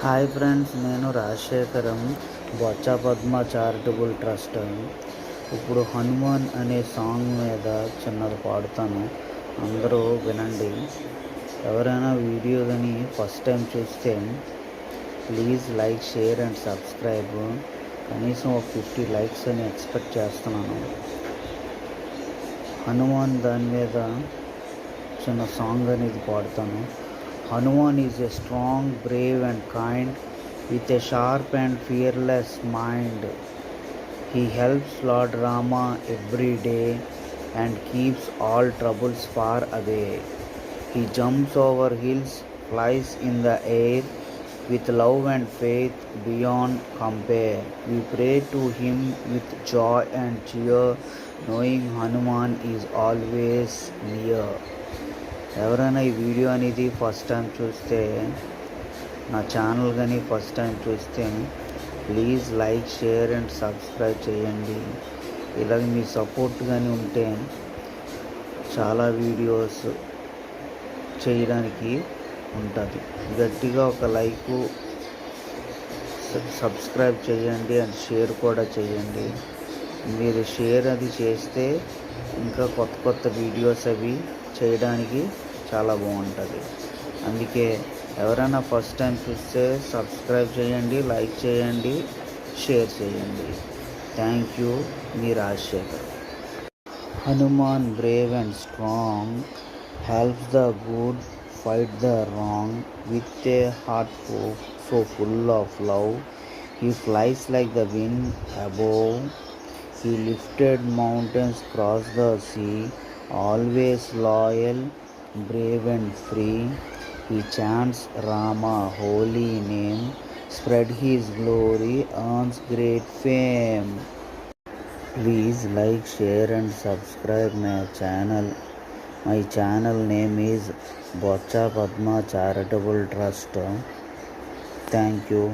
Hi friends, నేను Rajasekharam, బొచ్చా Padma charitable trust. ఇప్పుడు హనుమాన్ అనే సాంగ్ మీద చిన్నది పాడుతాను, అందరూ వినండి. ఎవరైనా వీడియో కానీ ఫస్ట్ టైం చూస్తే please like, share and subscribe. కనీసం ఒక 50 లైక్స్ అని ఎక్స్పెక్ట్ చేస్తున్నాను. హనుమాన్ దాని మీద చిన్న సాంగ్ అనేది పాడుతాను. Hanuman is a strong, brave and kind, with a sharp and fearless mind. He helps Lord Rama every day and keeps all troubles far away. He jumps over hills, flies in the air, with love and faith beyond compare. We pray to him with joy and cheer, knowing Hanuman is always near. ఎవరైనా ఈ video అనేది first time చూస్తే, నా channel కానీ first time చూస్తే please like, share and subscribe చేయండి. ఇలాగ మీ support కానీ ఉంటే చాలా వీడియోస్ చేయడానికి ఉంటుంది. గట్టిగా ఒక లైకు, సబ్స్క్రైబ్ చేయండి అండ్ షేర్ కూడా చేయండి. మీరు షేర్ అది చేస్తే ఇంకా కొత్త కొత్త వీడియోస్ అవి చేయడానికి చాలా బాగుంటుంది. అందుకే ఎవరైనా ఫస్ట్ టైం చూస్తే సబ్స్క్రైబ్ చేయండి, లైక్ చేయండి, షేర్ చేయండి. Thank you, me Rajasekhar. Hanuman Brave and strong, helps the good fight the wrong, with a heart so full of love. He flies like the wind above. He lifted mountains, crossed the sea, always loyal, brave and free. He chants Rama holy name, spread his glory, earns great fame. Please like, share and subscribe my channel. My channel name is Boccha Padma Charitable Trust. Thank you.